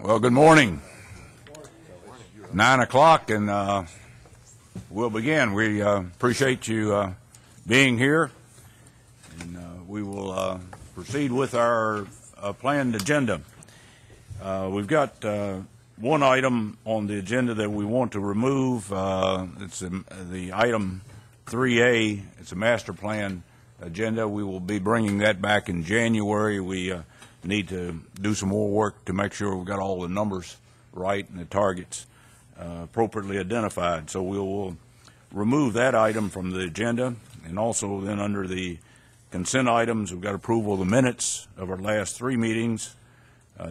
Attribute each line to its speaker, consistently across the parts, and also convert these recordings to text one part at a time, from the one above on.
Speaker 1: Well, good morning. 9 o'clock, and we'll begin. We appreciate you being here, and we will proceed with our planned agenda. We've got one item on the agenda that we want to remove. It's the item 3A. It's a master plan agenda. We will be bringing that back in January. We need to do some more work to make sure we've got all the numbers right and the targets appropriately identified. So we will remove that item from the agenda. And also then under the consent items, we've got approval of the minutes of our last three meetings,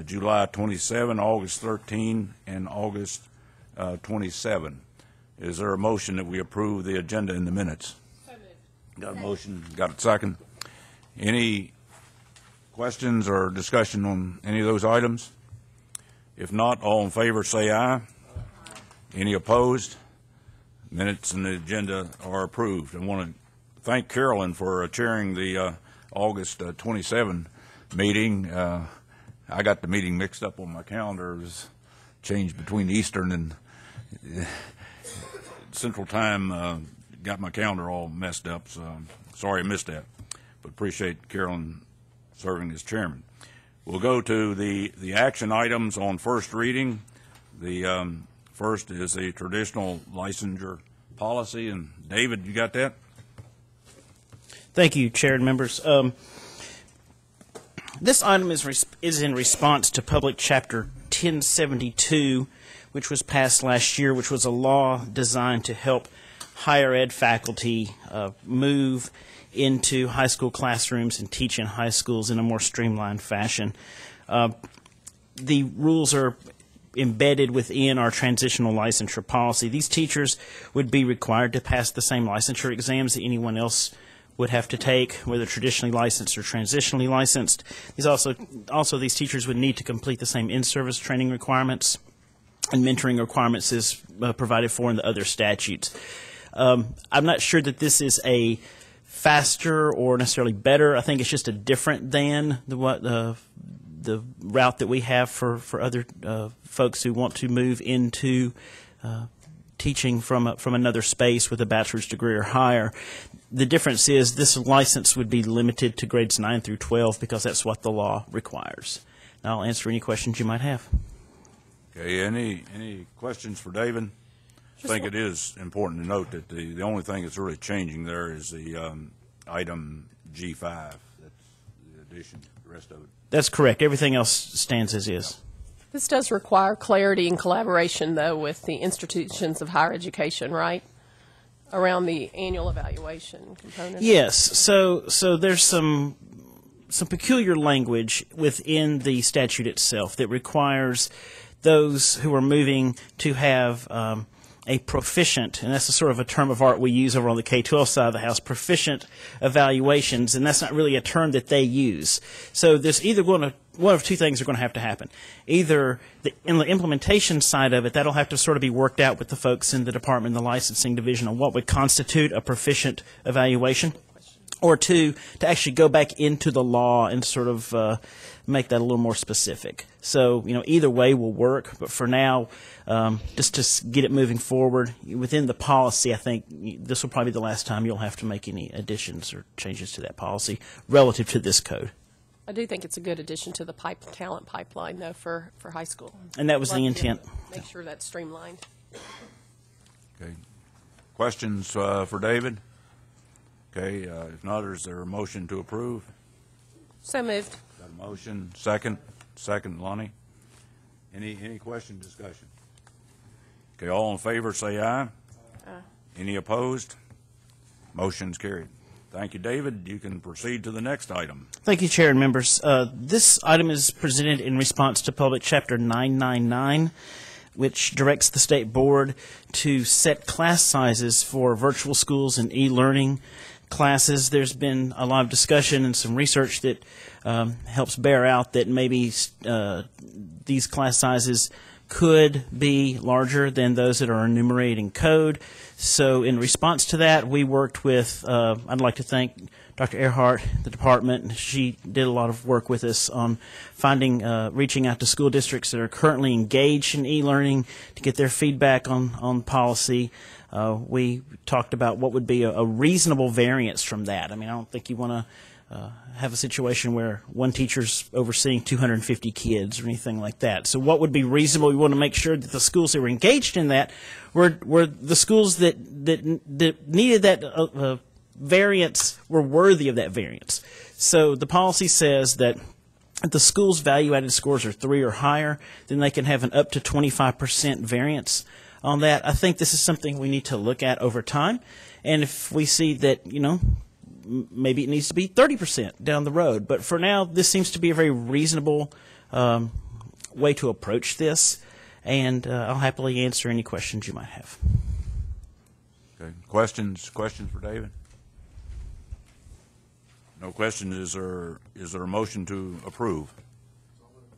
Speaker 1: July 27, August 13, and August 27. Is there a motion that we approve the agenda in the minutes? Got a motion? Got a second? Any questions or discussion on any of those items? If not, all in favor say aye. Any opposed? Minutes and the agenda are approved. I want to thank Carolyn for chairing the August 27 meeting. I got the meeting mixed up on my calendar. It was changed between Eastern and Central Time. Got my calendar all messed up, so sorry I missed that. But appreciate Carolyn serving as chairman. We'll go to the action items on first reading. The first is the traditional licensure policy. And David, you got that?
Speaker 2: Thank you, Chair and members. This item is in response to Public Chapter 1072, which was passed last year, which was a law designed to help higher ed faculty move into high school classrooms and teach in high schools in a more streamlined fashion. The rules are embedded within our transitional licensure policy. These teachers would be required to pass the same licensure exams that anyone else would have to take, whether traditionally licensed or transitionally licensed. Also these teachers would need to complete the same in-service training requirements and mentoring requirements as provided for in the other statutes. I'm not sure that this is a faster or necessarily better. I think it's just a different than the route that we have for other folks who want to move into teaching from another space with a bachelor's degree or higher. The difference is this license would be limited to grades 9 through 12 because that's what the law requires. Now I'll answer any questions you might have.
Speaker 1: Okay, any questions for David? I think it is important to note that the only thing that's really changing there is the item G5. That's the addition, the rest of it.
Speaker 2: That's correct. Everything else stands as is.
Speaker 3: This does require clarity and collaboration, though, with the institutions of higher education, right? Around the annual evaluation component.
Speaker 2: Yes. So there's some peculiar language within the statute itself that requires those who are moving to have a proficient, and that's a sort of a term of art we use over on the K-12 side of the house, proficient evaluations, and that's not really a term that they use. So there's either one of two things are going to have to happen. Either in the implementation side of it, that'll have to sort of be worked out with the folks in the department, the licensing division, on what would constitute a proficient evaluation, or two, to actually go back into the law and sort of make that a little more specific. So, either way will work, but for now, just to get it moving forward within the policy, I think this will probably be the last time you'll have to make any additions or changes to that policy relative to this code.
Speaker 3: I do think it's a good addition to the talent pipeline, though, for high school.
Speaker 2: And that was the intent.
Speaker 3: Make sure that's streamlined.
Speaker 1: Okay. Questions for David? Okay. If not, is there a motion to approve?
Speaker 3: So moved.
Speaker 1: Got a motion. Second, Lonnie. Any question, discussion? Okay. All in favor, say aye. Any opposed? Motion's carried. Thank you, David. You can proceed to the next item.
Speaker 2: Thank you, Chair and members. This item is presented in response to Public Chapter 999, which directs the State Board to set class sizes for virtual schools and e-learning classes. There's been a lot of discussion and some research that helps bear out that maybe these class sizes could be larger than those that are enumerated in code. So in response to that, we worked with, I'd like to thank Dr. Earhart, the department. She did a lot of work with us on finding, reaching out to school districts that are currently engaged in e-learning to get their feedback on policy. We talked about what would be a reasonable variance from that. I mean, I don't think you want to have a situation where one teacher's overseeing 250 kids or anything like that. So what would be reasonable? We want to make sure that the schools that were engaged in that were the schools that needed that variance were worthy of that variance. So the policy says that if the school's value-added scores are 3 or higher, then they can have an up to 25% variance on that. I think this is something we need to look at over time. And if we see that, maybe it needs to be 30% down the road. But for now, this seems to be a very reasonable way to approach this. And I'll happily answer any questions you might have.
Speaker 1: Okay. Questions for David? No questions. Is there a motion to approve?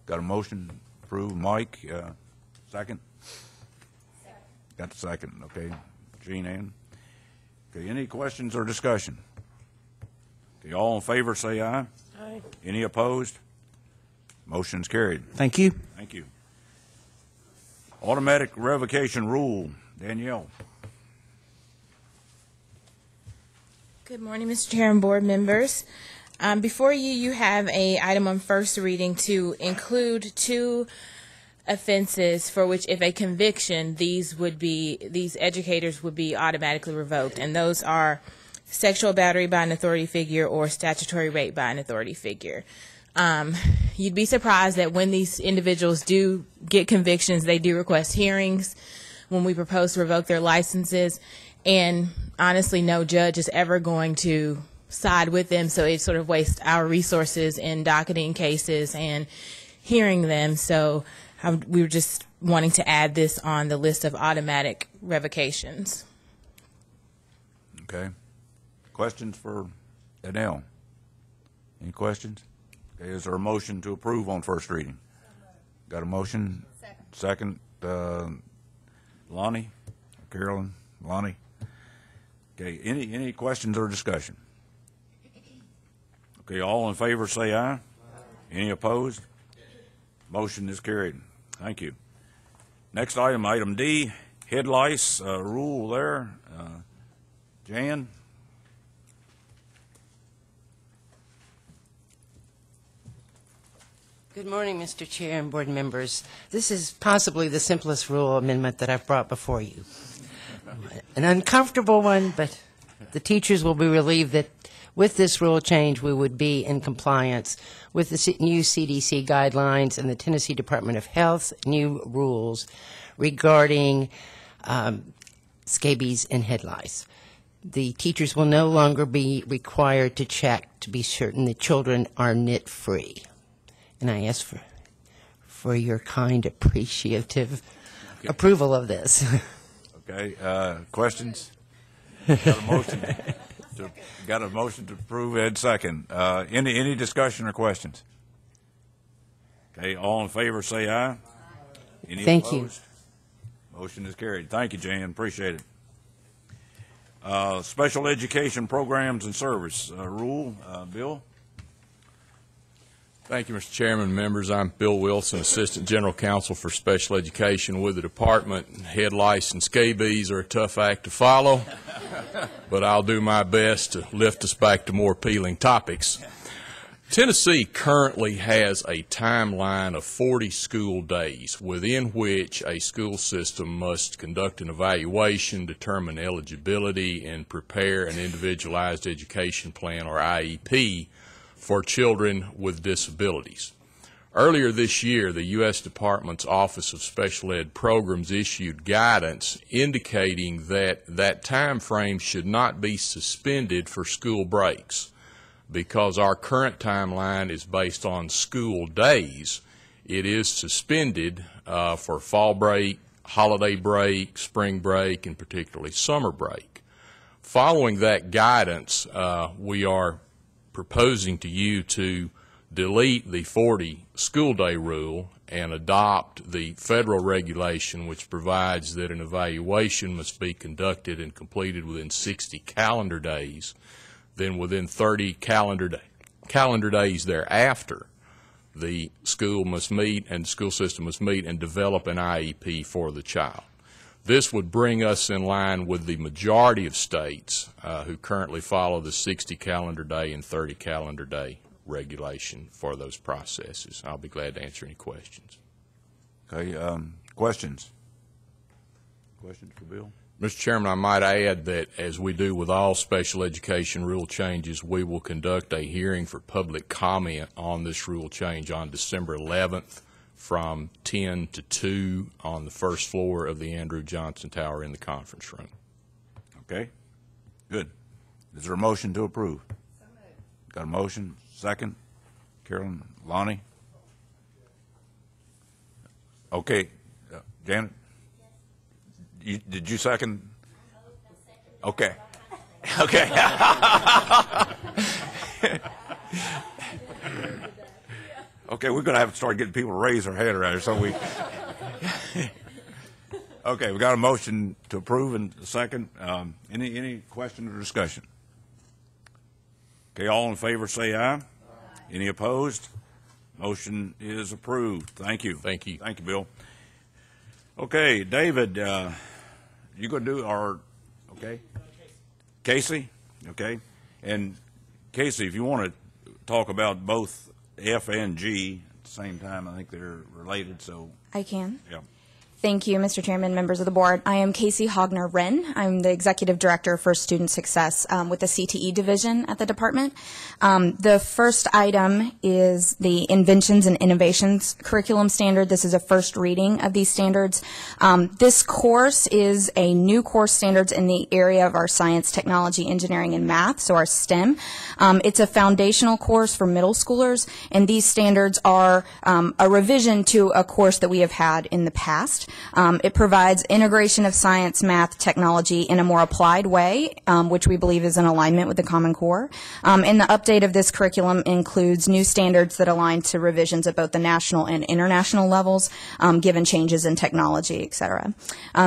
Speaker 1: Got a motion to approve. Mike, second? Got the second. Okay. Jean Ann? Okay. Any questions or discussion? Okay, all in favor say aye.
Speaker 3: Aye.
Speaker 1: Any opposed? Motion's carried.
Speaker 2: Thank you.
Speaker 1: Thank you. Automatic revocation rule. Danielle.
Speaker 4: Good morning, Mr. Chair and board members. Before you have a item on first reading to include 2 offenses for which, if a conviction, these educators would be automatically revoked, and those are sexual battery by an authority figure or statutory rape by an authority figure. You'd be surprised that when these individuals do get convictions, they do request hearings when we propose to revoke their licenses, and honestly, no judge is ever going to side with them, so it sort of wastes our resources in docketing cases and hearing them. So we were just wanting to add this on the list of automatic revocations.
Speaker 1: Okay. Questions for Danielle? Any questions? Okay, is there a motion to approve on first reading? Got a motion? Second. Lonnie? Carolyn? Lonnie? Okay, any questions or discussion? Okay, all in favor say aye. Any opposed? Motion is carried. Thank you. Next item, item D, head lice rule there. Jan?
Speaker 5: Good morning, Mr. Chair and board members. This is possibly the simplest rule amendment that I've brought before you. An uncomfortable one, but the teachers will be relieved that with this rule change, we would be in compliance with the new CDC guidelines and the Tennessee Department of Health's new rules regarding scabies and head lice. The teachers will no longer be required to check to be certain the children are NIT-free. And I ask for your kind, appreciative approval of this.
Speaker 1: Okay, questions? Got a motion to approve, Ed second. Any discussion or questions? Okay, all in favor say aye. Any
Speaker 5: Thank
Speaker 1: opposed? You. Motion is carried. Thank you, Jan. Appreciate it. Special education programs and service rule. Bill?
Speaker 6: Thank you, Mr. Chairman, members. I'm Bill Wilson, Assistant General Counsel for Special Education with the Department. Head lice and scabies are a tough act to follow, but I'll do my best to lift us back to more appealing topics. Tennessee currently has a timeline of 40 school days within which a school system must conduct an evaluation, determine eligibility, and prepare an individualized education plan, or IEP, for children with disabilities. Earlier this year, the U.S. Department's Office of Special Ed Programs issued guidance indicating that that time frame should not be suspended for school breaks. Because our current timeline is based on school days, it is suspended for fall break, holiday break, spring break, and particularly summer break. Following that guidance, we are proposing to you to delete the 40 school day rule and adopt the federal regulation which provides that an evaluation must be conducted and completed within 60 calendar days then within 30 calendar days thereafter, the school must meet and the school system must meet and develop an IEP for the child. This would bring us in line with the majority of states who currently follow the 60 calendar day and 30 calendar day regulation for those processes. I'll be glad to answer any questions.
Speaker 1: Okay, questions? Questions for Bill?
Speaker 6: Mr. Chairman, I might add that as we do with all special education rule changes, we will conduct a hearing for public comment on this rule change on December 11th from 10 to 2 on the first floor of the Andrew Johnson Tower in the conference room.
Speaker 1: Okay, good. Is there a motion to approve? Got a motion? Second? Carolyn, Lonnie? Okay, Janet? Did you second? Okay. Okay. Okay, we're going to have to start getting people to raise their hand around here, so we... Okay, we got a motion to approve and a second. Any question or discussion? Okay, all in favor say aye. Any opposed? Motion is approved. Thank you.
Speaker 6: Thank you.
Speaker 1: Thank you, Bill. Okay, David, you going to do our, okay? Casey? Okay. And Casey, if you want to talk about both F and G at the same time, I think they're related, so.
Speaker 7: I can.
Speaker 1: Yeah.
Speaker 7: Thank you, Mr. Chairman, members of the board. I am Casey Hogner-Wren. I'm the Executive Director for Student Success with the CTE division at the department. The first item is the Inventions and Innovations Curriculum Standard. This is a first reading of these standards. This course is a new course standards in the area of our science, technology, engineering, and math, so our STEM. It's a foundational course for middle schoolers, and these standards are a revision to a course that we have had in the past. It provides integration of science, math, technology in a more applied way, which we believe is in alignment with the Common Core. And the update of this curriculum includes new standards that align to revisions at both the national and international levels, given changes in technology, et cetera.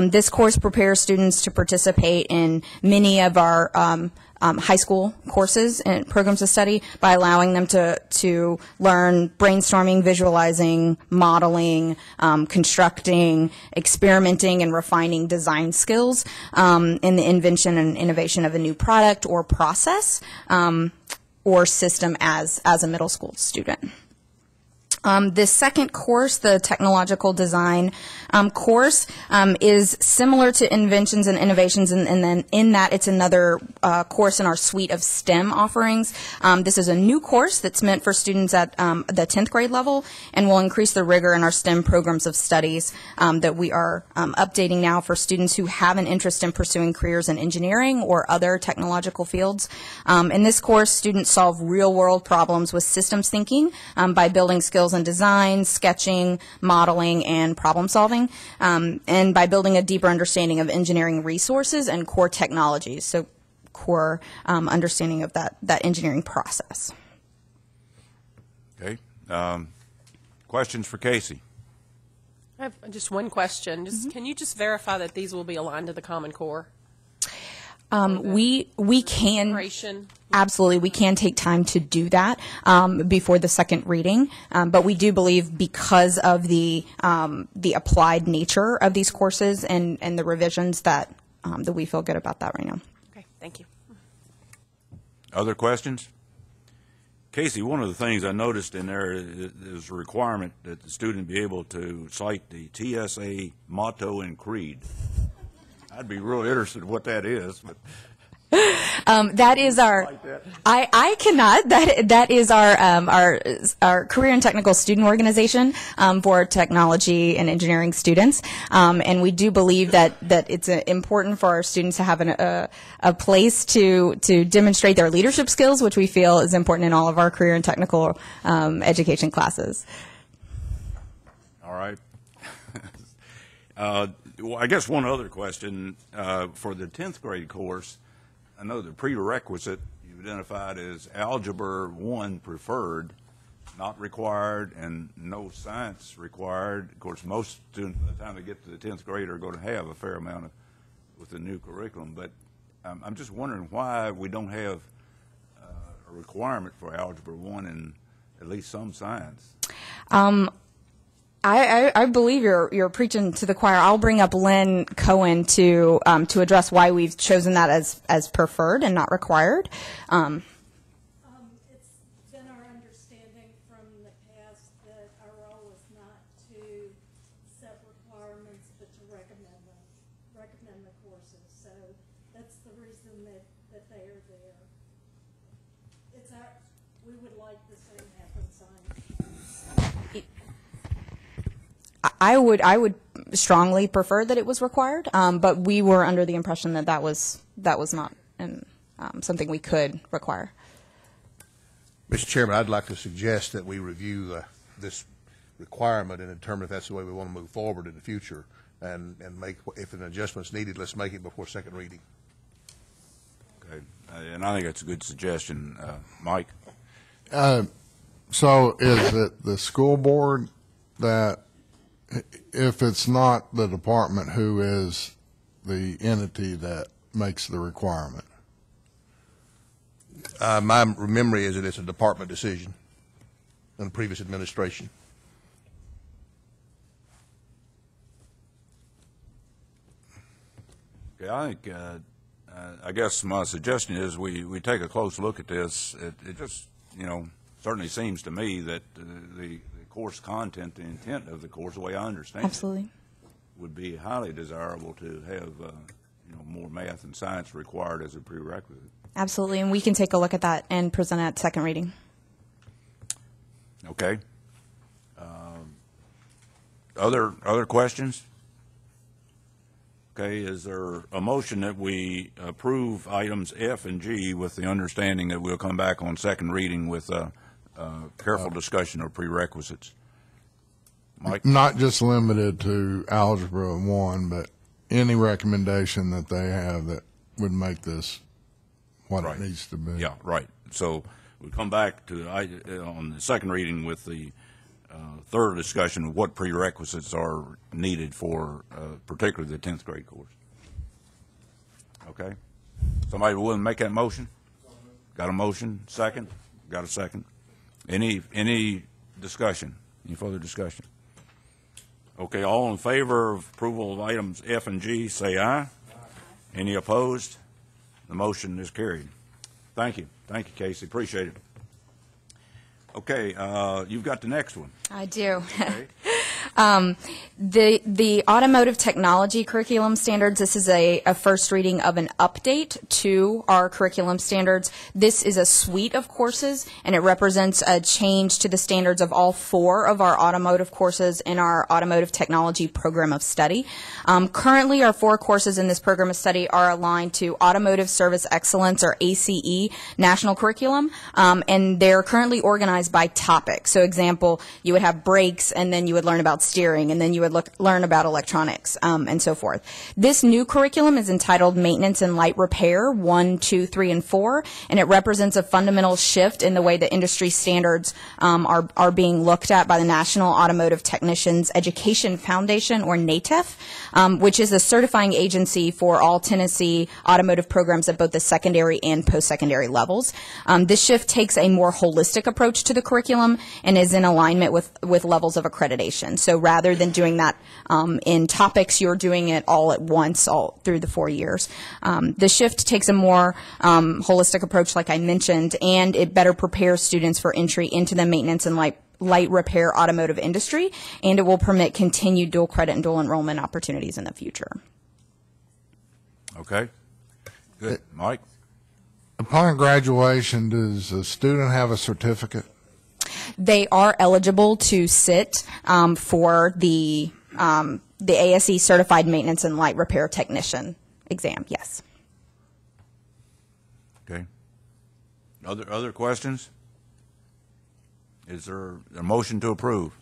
Speaker 7: This course prepares students to participate in many of our high school courses and programs of study by allowing them to learn brainstorming, visualizing, modeling, constructing, experimenting, and refining design skills in the invention and innovation of a new product or process or system as a middle school student. The second course, the technological design course, is similar to Inventions and Innovations, and then in that it's another course in our suite of STEM offerings. This is a new course that's meant for students at the 10th grade level and will increase the rigor in our STEM programs of studies that we are updating now for students who have an interest in pursuing careers in engineering or other technological fields. In this course, students solve real-world problems with systems thinking by building skills in design, sketching, modeling, and problem solving, and by building a deeper understanding of engineering resources and core technologies, so core understanding of that engineering process.
Speaker 1: Okay. Questions for Casey?
Speaker 3: I have just one question. Can you just verify that these will be aligned to the Common Core?
Speaker 7: We can
Speaker 3: Integration.
Speaker 7: absolutely we can take time to do that before the second reading, but we do believe because of the applied nature of these courses and the revisions that we feel good about that right now.
Speaker 3: Okay, thank you.
Speaker 1: Other questions? Casey, one of the things I noticed in there is a requirement that the student be able to cite the TSA motto and creed. I'd be real interested in what that is. But
Speaker 7: That is our.
Speaker 1: like that?
Speaker 7: I cannot. That is our career and technical student organization for technology and engineering students, and we do believe that it's important for our students to have a place to demonstrate their leadership skills, which we feel is important in all of our career and technical education classes.
Speaker 1: All right. Well, I guess one other question for the 10th grade course. I know the prerequisite you identified as Algebra 1 preferred, not required, and no science required. Of course, most students, by the time they get to the 10th grade, are going to have a fair amount with the new curriculum. But I'm just wondering why we don't have a requirement for Algebra 1 in at least some science.
Speaker 7: I believe you're preaching to the choir. I'll bring up Lynn Cohen to address why we've chosen that as preferred and not required.
Speaker 8: It's been our understanding from the past that our role is not to set requirements, but to recommend the courses. So that's the reason that they are there. We would like the same happen science.
Speaker 7: I would strongly prefer that it was required, but we were under the impression that was not something we could require.
Speaker 9: Mr. Chairman, I'd like to suggest that we review this requirement and determine if that's the way we want to move forward in the future, and make, if an adjustment's needed, let's make it before second reading.
Speaker 1: Okay, and I think that's a good suggestion. Mike?
Speaker 10: So is it the school board that, if it's not the department, who is the entity that makes the requirement?
Speaker 9: My memory is that it's a department decision in the previous administration.
Speaker 1: Okay, I think, I guess my suggestion is we take a close look at this. It just, certainly seems to me that the course content, the intent of the course, the way I understand
Speaker 7: Absolutely.
Speaker 1: it, would be highly desirable to have, more math and science required as a prerequisite.
Speaker 7: Absolutely, and we can take a look at that and present it at second reading.
Speaker 1: Okay. Other questions? Okay, is there a motion that we approve items F and G with the understanding that we'll come back on second reading with careful discussion of prerequisites? Mike?
Speaker 10: Not just limited to Algebra 1, but any recommendation that they have that would make this what
Speaker 1: Right.
Speaker 10: it needs to be.
Speaker 1: Yeah, right. So we come back to on the second reading with the third discussion of what prerequisites are needed for particularly the 10th grade course. Okay? Somebody willing to make that motion? Got a motion? Second? Got a second? Any discussion? Any further discussion? Okay, all in favor of approval of items F and G, say aye. Any opposed? The motion is carried. Thank you. Thank you, Casey. Appreciate it. Okay, you've got the next one.
Speaker 7: I do.
Speaker 1: Okay.
Speaker 7: The automotive technology curriculum standards, this is a first reading of an update to our curriculum standards. This is a suite of courses, and it represents a change to the standards of all 4 of our automotive courses in our automotive technology program of study. Currently, our 4 courses in this program of study are aligned to Automotive Service Excellence, or ACE, national curriculum, and they're currently organized by topic. So, example, you would have brakes, and then you would learn about steering, and then you would learn about electronics, and so forth. This new curriculum is entitled Maintenance and Light Repair 1, 2, 3, and 4, and it represents a fundamental shift in the way that industry standards are being looked at by the National Automotive Technicians Education Foundation, or NATEF, which is a certifying agency for all Tennessee automotive programs at both the secondary and post-secondary levels. This shift takes a more holistic approach to the curriculum and is in alignment with levels of accreditation. So rather than doing that in topics, you're doing it all at once, all through the 4 years. The shift takes a more holistic approach, like I mentioned, and it better prepares students for entry into the maintenance and light repair automotive industry, and it will permit continued dual credit and dual enrollment opportunities in the future.
Speaker 1: Okay. Good. Mike?
Speaker 10: Upon graduation, does a student have a certificate?
Speaker 7: They are eligible to sit for the ASE Certified Maintenance and Light Repair Technician exam, yes.
Speaker 1: Okay. Other questions? Is there a motion to approve?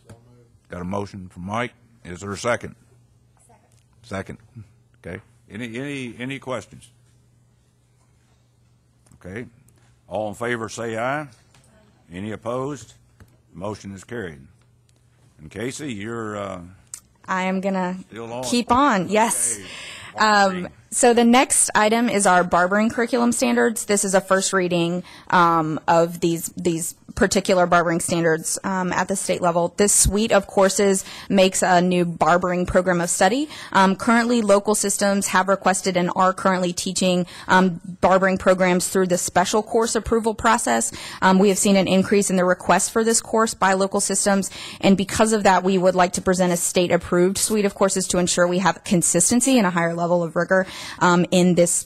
Speaker 1: Got a motion from Mike. Is there a second? Second. Okay. Any questions? Okay. All in favor, say aye. Any opposed? Motion is carried. And Casey, you're
Speaker 7: I am going
Speaker 1: still
Speaker 7: to
Speaker 1: on.
Speaker 7: keep on, yes.
Speaker 1: Okay.
Speaker 7: So the next item is our barbering curriculum standards. This is a first reading of these particular barbering standards at the state level. This suite of courses makes a new barbering program of study. Currently, local systems have requested and are currently teaching barbering programs through the special course approval process. We have seen an increase in the request for this course by local systems, and because of that, we would like to present a state-approved suite of courses to ensure we have consistency and a higher level of rigor in this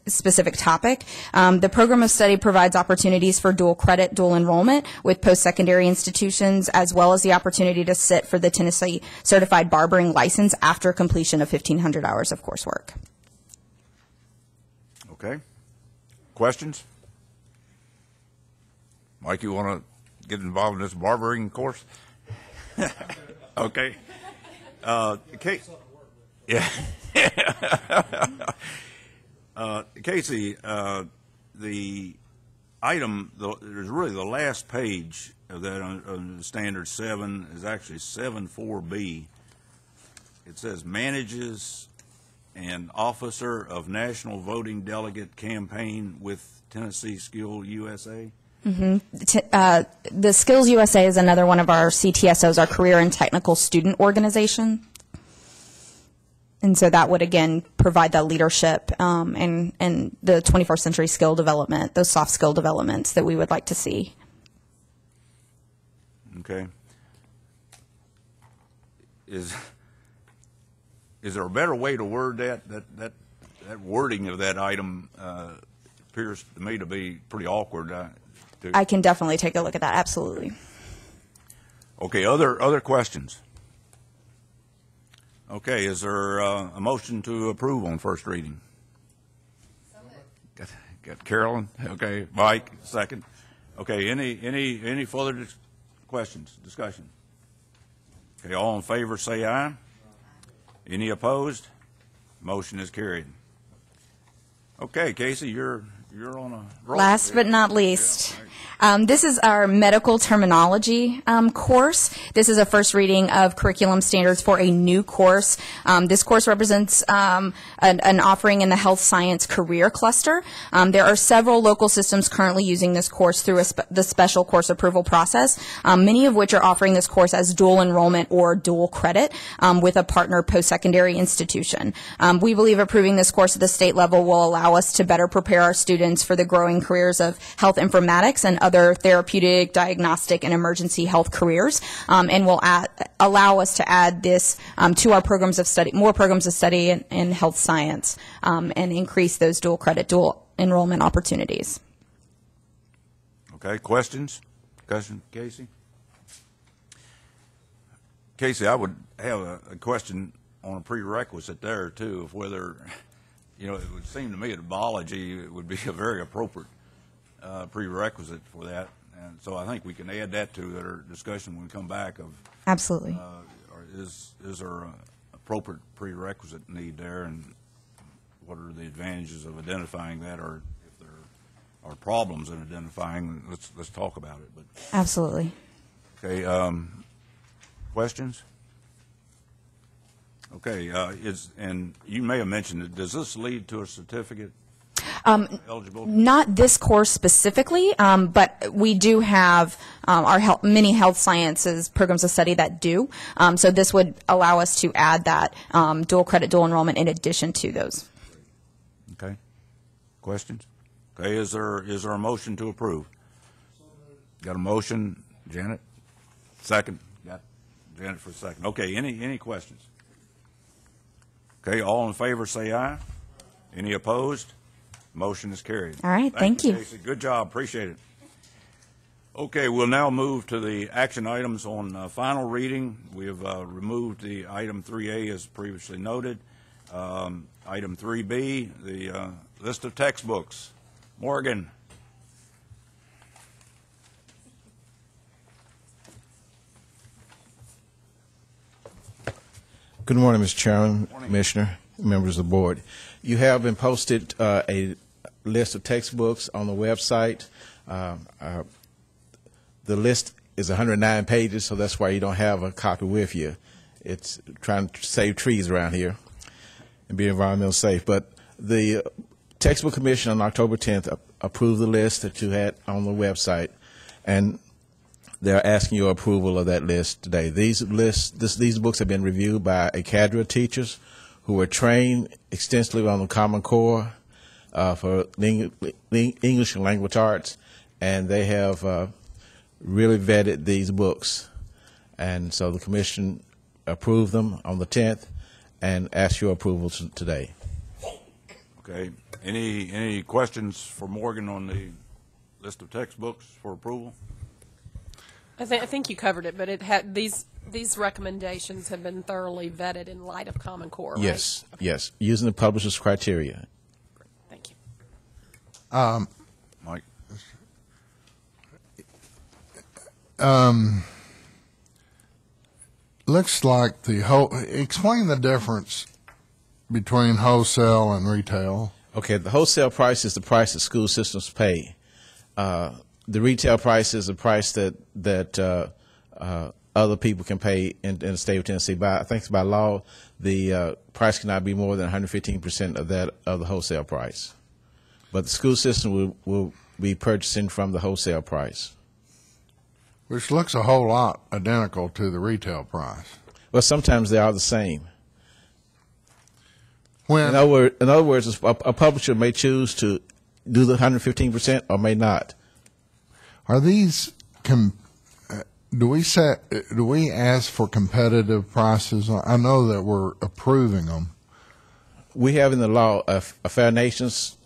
Speaker 7: specific topic. The program of study provides opportunities for dual credit, dual enrollment with post-secondary institutions, as well as the opportunity to sit for the Tennessee Certified Barbering License after completion of 1,500 hours of coursework.
Speaker 1: Okay. Questions? Mike, you want to get involved in this barbering course? Okay. Kate. Yeah. Casey, the item, there's really the last page of that on standard 7 is actually 7.4B. It says manages an officer of National Voting Delegate Campaign with Tennessee Skill USA.
Speaker 7: The Skills USA is another one of our CTSOs, our Career and Technical Student Organization. And so that would, again, provide the leadership and the 21st century skill development, those soft skill developments that we would like to see.
Speaker 1: Okay. Is there a better way to word that? That wording of that item appears to me to be pretty awkward.
Speaker 7: I can definitely take a look at that, absolutely.
Speaker 1: Okay, other questions? Okay, is there a motion to approve on first reading? Got Carolyn. Okay, Mike, second. Okay, any further questions, discussion? Okay, all in favor say aye. Any opposed? Motion is carried. Okay, Casey, you're on a roll.
Speaker 7: Last but not least, this is our medical terminology course. This is a first reading of curriculum standards for a new course. This course represents an offering in the health science career cluster. There are several local systems currently using this course through the special course approval process, many of which are offering this course as dual enrollment or dual credit with a partner post-secondary institution. We believe approving this course at the state level will allow us to better prepare our students for the growing careers of health informatics and other therapeutic, diagnostic, and emergency health careers, and will allow us to add this to our programs of study, more programs of study in health science, and increase those dual credit, dual enrollment opportunities.
Speaker 1: Okay, questions? Discussion, Casey? Casey, I would have a question on a prerequisite there, too, of whether, it would seem to me that biology would be a very appropriate prerequisite for that. And so I think we can add that to our discussion when we come back of.
Speaker 7: Absolutely.
Speaker 1: Or is there an appropriate prerequisite need there, and what are the advantages of identifying that, or if there are problems in identifying, let's talk about it. But
Speaker 7: absolutely.
Speaker 1: Okay, questions? Okay, and you may have mentioned it. Does this lead to a certificate? Eligibility?
Speaker 7: Not this course specifically, but we do have many health sciences programs of study that do. So this would allow us to add that dual credit, dual enrollment in addition to those.
Speaker 1: Okay. Questions? Okay. Is there a motion to approve? Got a motion, Janet? Second. Got Janet for a second. Okay. Any questions? Okay. All in favor say aye. Any opposed? Motion is carried.
Speaker 7: All right, thank you.
Speaker 1: Casey. Good job. Appreciate it. Okay, we'll now move to the action items on final reading. We have removed the item 3A as previously noted. Item 3B, the list of textbooks. Morgan.
Speaker 11: Good morning, Mr. Chairman, Commissioner, members of the board. You have been posted a list of textbooks on the website. The list is 109 pages, so that's why you don't have a copy with you. It's trying to save trees around here and be environmental safe. But The Textbook Commission on October 10th approved the list that you had on the website, and they're asking your approval of that list today. These books have been reviewed by a cadre of teachers who were trained extensively on the Common Core for English and language arts, and they have really vetted these books. And so the commission approved them on the 10th and asked your approval today.
Speaker 1: Okay. Any questions for Morgan on the list of textbooks for approval?
Speaker 3: I think you covered it, but it had these recommendations have been thoroughly vetted in light of Common Core, right?
Speaker 11: Yes, yes, using the publisher's criteria.
Speaker 3: Thank you.
Speaker 1: Mike?
Speaker 10: Looks like explain the difference between wholesale and retail.
Speaker 11: Okay, the wholesale price is the price that school systems pay. The retail price is the price that other people can pay in the state of Tennessee. I think by law, the price cannot be more than 115% of that of the wholesale price. But the school system will be purchasing from the wholesale price,
Speaker 10: Which looks a whole lot identical to the retail price.
Speaker 11: Well, sometimes they are the same.
Speaker 10: When
Speaker 11: In other words, a publisher may choose to do the 115% or may not.
Speaker 10: Are these do we ask for competitive prices? I know that we're approving them.
Speaker 11: We have in the law a Fair Nations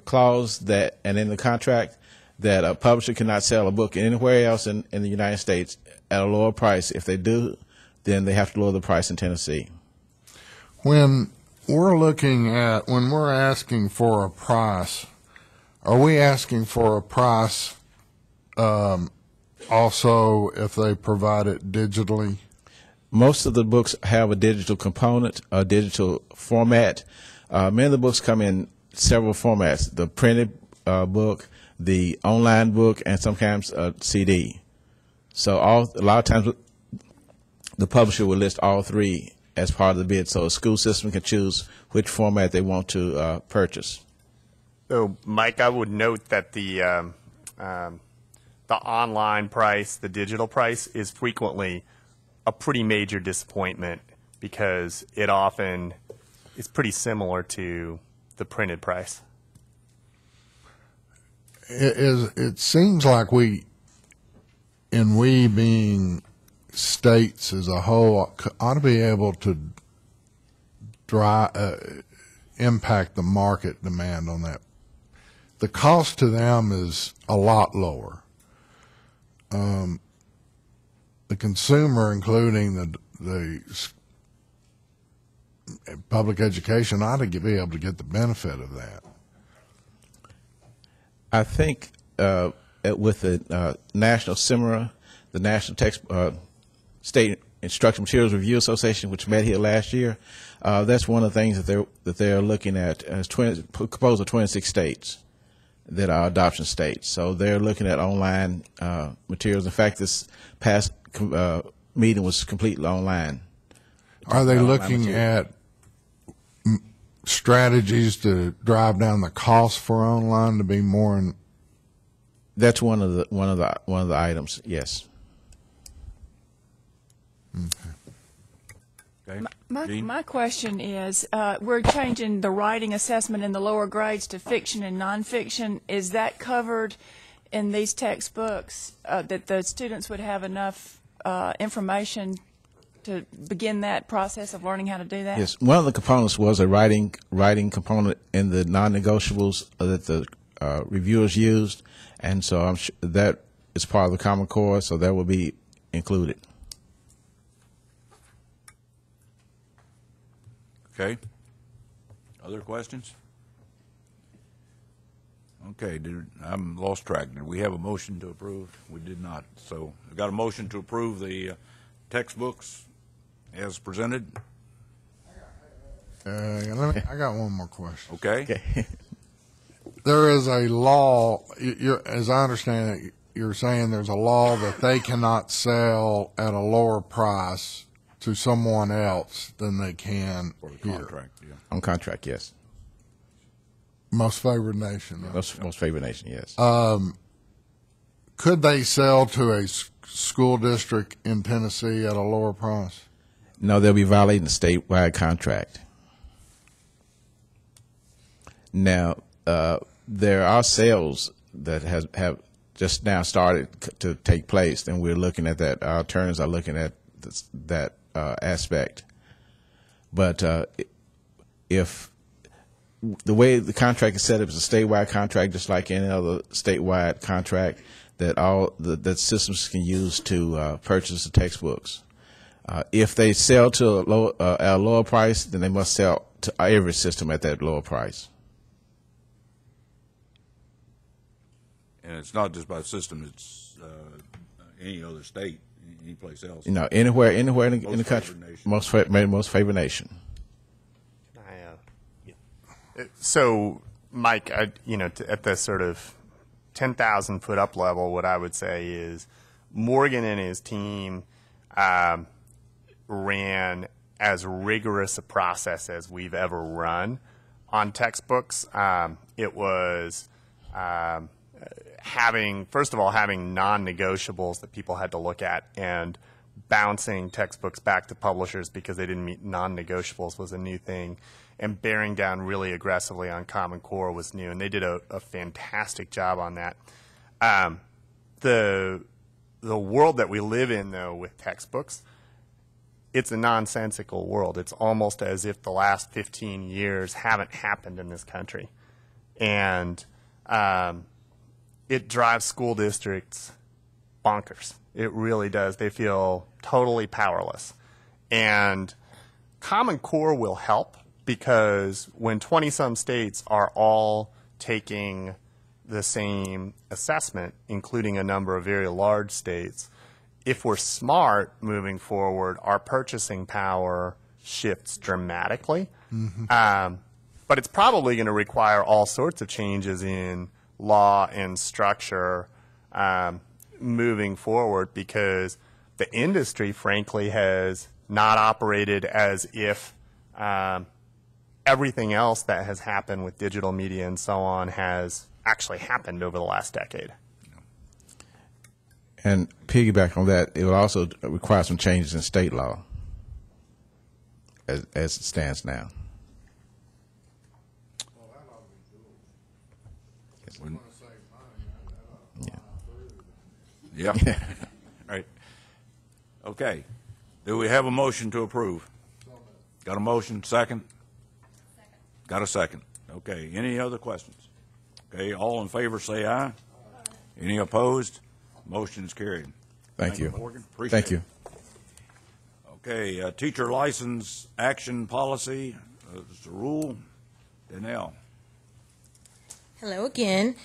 Speaker 11: clause that, and in the contract, that a publisher cannot sell a book anywhere else in the United States at a lower price. If they do, then they have to lower the price in Tennessee.
Speaker 10: When we're asking for a price, are we asking for a price also if they provide it digitally?
Speaker 11: Most of the books have a digital component, a digital format. Many of the books come in several formats: the printed book, the online book, and sometimes a CD. So a lot of times the publisher will list all three as part of the bid, so a school system can choose which format they want to purchase.
Speaker 12: So, Mike, I would note that the online price, the digital price, is frequently a pretty major disappointment because it often is pretty similar to the printed price.
Speaker 10: It seems like we being states as a whole ought to be able to impact the market demand on that. The cost to them is a lot lower. The consumer, including the public education, ought to be able to get the benefit of that.
Speaker 11: I think with the National CIMRA, the National State Instructional Materials Review Association, which met here last year, that's one of the things that they're looking at. As composed of 26 states that are adoption states, so they're looking at online materials. In fact, this past meeting was completely online.
Speaker 10: Are they looking at strategies to drive down the cost for online to be more?
Speaker 11: That's one of the items. Yes.
Speaker 1: Okay.
Speaker 13: My question is, we're changing the writing assessment in the lower grades to fiction and nonfiction. Is that covered in these textbooks, that the students would have enough information to begin that process of learning how to do that?
Speaker 11: Yes. One of the components was a writing component in the non-negotiables that the reviewers used, and so I'm sure that is part of the Common Core, so that will be included.
Speaker 1: Okay. Other questions? Okay, I'm lost track. Did we have a motion to approve? We did not. So we got a motion to approve the textbooks as presented.
Speaker 10: I got one more question.
Speaker 1: Okay.
Speaker 10: There is a law, as I understand it, you're saying there's a law that they cannot sell at a lower price to someone else than they can
Speaker 1: For the
Speaker 10: here.
Speaker 1: contract, yeah.
Speaker 11: On contract, yes.
Speaker 10: Most favored nation.
Speaker 11: Most favored nation, yes.
Speaker 10: Could they sell to a school district in Tennessee at a lower price?
Speaker 11: No, they'll be violating the statewide contract. Now, there are sales that have just now started to take place, and we're looking at that. Our attorneys are looking at that aspect. But if the way the contract is set up is a statewide contract, just like any other statewide contract, that systems can use to purchase the textbooks. If they sell to a lower price, then they must sell to every system at that lower price.
Speaker 1: And it's not just by system; it's any other state, any place else.
Speaker 11: Anywhere in the country, most favored nation.
Speaker 12: So, Mike, at the sort of 10,000 foot up level, what I would say is Morgan and his team ran as rigorous a process as we've ever run on textbooks. It was having non-negotiables that people had to look at, and bouncing textbooks back to publishers because they didn't meet non-negotiables was a new thing. And bearing down really aggressively on Common Core was new, and they did a fantastic job on that. The world that we live in, though, with textbooks, it's a nonsensical world. It's almost as if the last 15 years haven't happened in this country. And it drives school districts bonkers. It really does. They feel totally powerless. And Common Core will help, because when 20-some states are all taking the same assessment, including a number of very large states, if we're smart moving forward, our purchasing power shifts dramatically. Mm-hmm. But it's probably going to require all sorts of changes in law and structure moving forward, because the industry, frankly, has not operated as if everything else that has happened with digital media and so on has actually happened over the last decade.
Speaker 11: And piggyback on that, it will also require some changes in state law as it stands now.
Speaker 1: Yeah. Right. Okay. Do we have a motion to approve? Got a motion? Second? Got a second. Okay. Any other questions? Okay. All in favor say aye. Any opposed? Motion is carried.
Speaker 11: Thank you.
Speaker 1: Morgan. Appreciate
Speaker 11: Thank you.
Speaker 1: It. Okay. Teacher license action policy. It's a rule. Danelle.
Speaker 4: Hello again.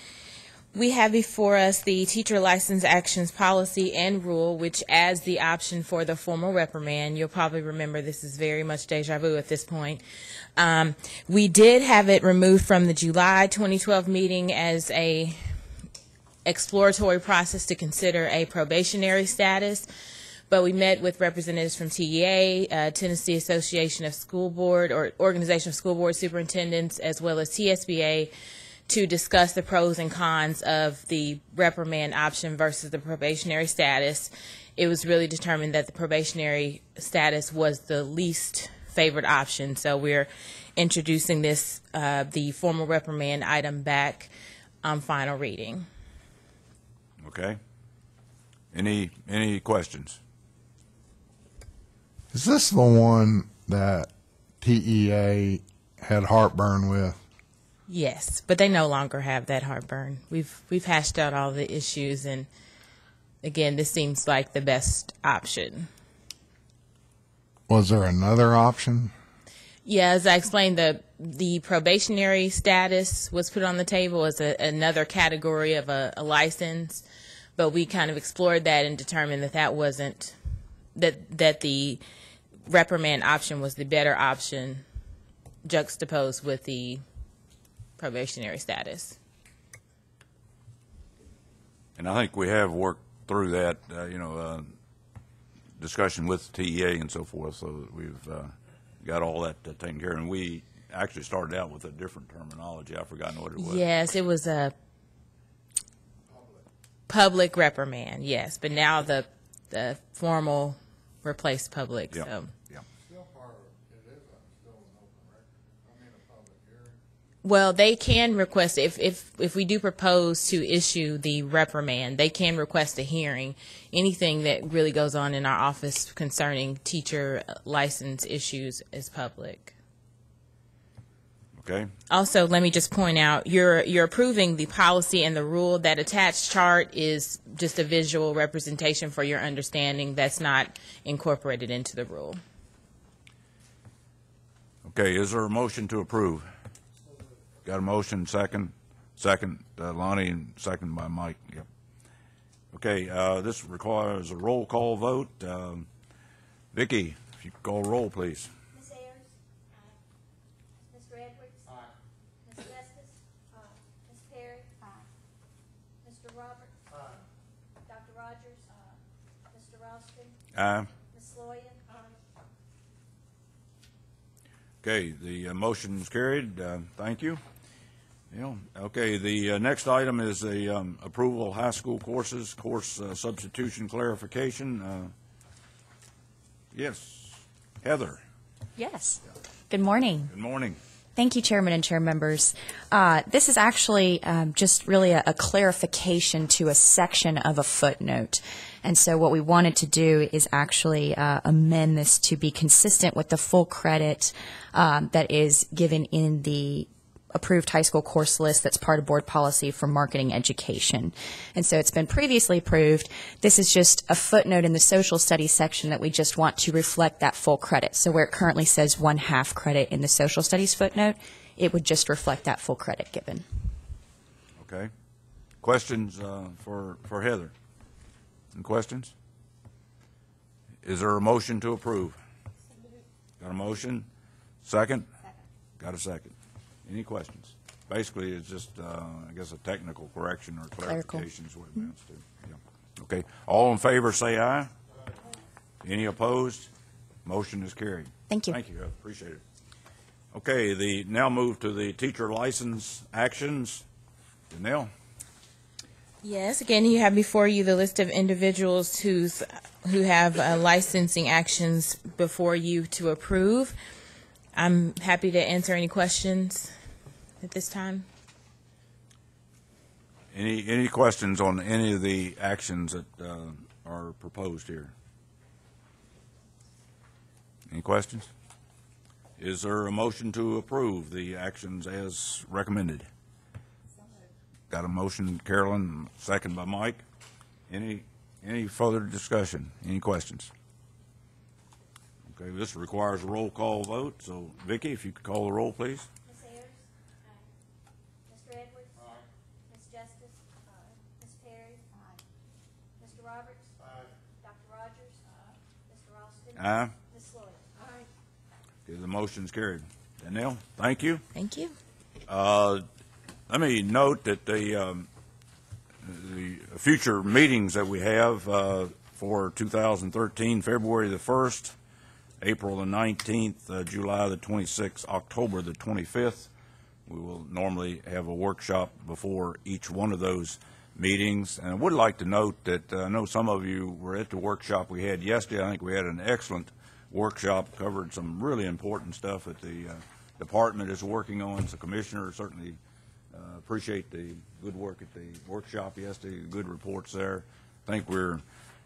Speaker 4: We have before us the teacher license actions policy and rule, which adds the option for the formal reprimand. You'll probably remember this is very much deja vu at this point. We did have it removed from the July 2012 meeting as a exploratory process to consider a probationary status, but we met with representatives from TEA, Tennessee Association of School Board, or Organization of School Board Superintendents, as well as TSBA, to discuss the pros and cons of the reprimand option versus the probationary status. It was really determined that the probationary status was the least favored option, so we're introducing this, the formal reprimand item, back on final reading.
Speaker 1: Okay. Any questions?
Speaker 10: Is this the one that TEA had heartburn with?
Speaker 4: Yes, but they no longer have that heartburn. We've hashed out all the issues, and again, this seems like the best option.
Speaker 10: Was there another option?
Speaker 4: Yeah, as I explained, the probationary status was put on the table as another category of a license, but we kind of explored that and determined that that wasn't, that the reprimand option was the better option, juxtaposed with the probationary status.
Speaker 1: And I think we have worked through that, discussion with TEA and so forth, so we've got all that taken care of. And we, actually started out with a different terminology. I've forgotten what it was.
Speaker 4: Yes, it was a public reprimand, yes, but now the formal replaced public,
Speaker 1: Yeah.
Speaker 4: so.
Speaker 1: Yeah.
Speaker 4: Well, they can request, if we do propose to issue the reprimand, they can request a hearing. Anything that really goes on in our office concerning teacher license issues is public.
Speaker 1: Okay.
Speaker 4: Also, let me just point out, you're approving the policy and the rule. That attached chart is just a visual representation for your understanding. That's not incorporated into the rule.
Speaker 1: Okay, is there a motion to approve? Got a motion, second, Lonnie, and second by Mike. Yep. Okay, this requires a roll call vote. Vicki, if you could call roll, please.
Speaker 8: Ms. Ayers? Aye. Mr. Edwards? Aye. Ms. Justice? Aye. Ms. Perry? Aye. Mr. Roberts? Aye. Dr. Rogers? Aye. Mr. Ralston?
Speaker 1: Aye.
Speaker 8: Ms. Sloyan? Aye.
Speaker 1: Okay, the motion is carried. Thank you. Okay, the next item is the approval of high school courses, course substitution clarification. Yes, Heather.
Speaker 14: Yes. Good morning.
Speaker 1: Good morning.
Speaker 14: Thank you, Chairman and Chair members. This is actually just really a clarification to a section of a footnote. And so what we wanted to do is actually amend this to be consistent with the full credit that is given in the approved high school course list that's part of board policy for marketing education. And so it's been previously approved. This is just a footnote in the social studies section that we just want to reflect that full credit. So where it currently says 1/2 credit in the social studies footnote, it would just reflect that full credit given.
Speaker 1: Okay. Questions for Heather? Any questions? Is there a motion to approve? Got a motion? Second? Got a second. Any questions? Basically, it's just, I guess, a technical correction or clarification is what it amounts to. Yeah. Okay. All in favor, say aye. Any opposed? Motion is carried.
Speaker 14: Thank you.
Speaker 1: Thank you. I appreciate it. Okay. Now move to the teacher license actions. Janelle?
Speaker 4: Yes, again, you have before you the list of individuals who have licensing actions before you to approve. I'm happy to answer any questions at this time.
Speaker 1: Any questions on any of the actions that are proposed here? Any questions? Is there a motion to approve the actions as recommended? Got a motion, Carolyn, second by Mike. Any further discussion? Any questions? Okay, this requires a roll call vote, so Vicki, if you could call the roll, please.
Speaker 8: Ms. Ayers? Aye. Mr. Edwards? Aye. Ms. Justice? Aye. Ms. Perry? Aye. Mr. Roberts? Aye. Dr. Rogers? Aye. Mr. Ralston?
Speaker 1: Aye.
Speaker 8: Ms. Sloyan? Aye.
Speaker 1: Okay, the motion's carried. Danielle, thank you.
Speaker 4: Thank you.
Speaker 1: Let me note that the future meetings that we have for 2013, February the 1st, April the 19th, July the 26th, October the 25th. We will normally have a workshop before each one of those meetings. And I would like to note that I know some of you were at the workshop we had yesterday. I think we had an excellent workshop, covered some really important stuff that the department is working on. So Commissioner certainly appreciate the good work at the workshop yesterday, good reports there. I think we're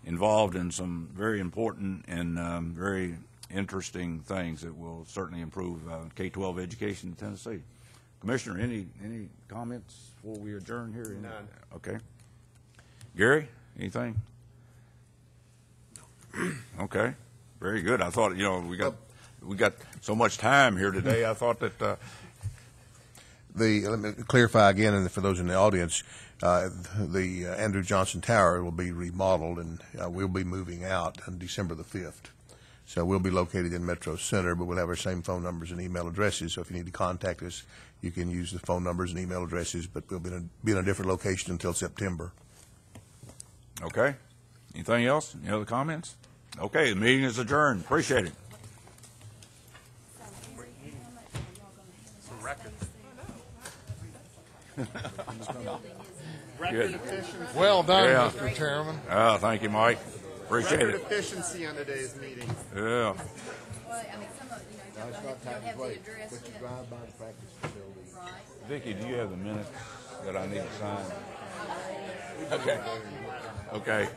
Speaker 1: involved in some very important and very interesting things that will certainly improve K-12 education in Tennessee. Commissioner, any comments before we adjourn here?
Speaker 12: None.
Speaker 1: Okay. Gary, anything? Okay. Very good. I thought, we got so much time here today. I thought that
Speaker 9: let me clarify again, and for those in the audience, the Andrew Johnson Tower will be remodeled, and we'll be moving out on December the 5th. So we'll be located in Metro Center, but we'll have our same phone numbers and email addresses. So if you need to contact us, you can use the phone numbers and email addresses, but we'll be in a different location until September.
Speaker 1: Okay. Anything else? Any other comments? Okay, the meeting is adjourned. Appreciate it. Good.
Speaker 10: Well done,
Speaker 1: Yeah.
Speaker 10: Mr. Chairman.
Speaker 1: Oh, thank you, Mike. Appreciate
Speaker 12: Record
Speaker 1: it.
Speaker 12: efficiency on today's meeting.
Speaker 1: Yeah. Vicki, do you have the minutes that I need to sign? Okay. Okay.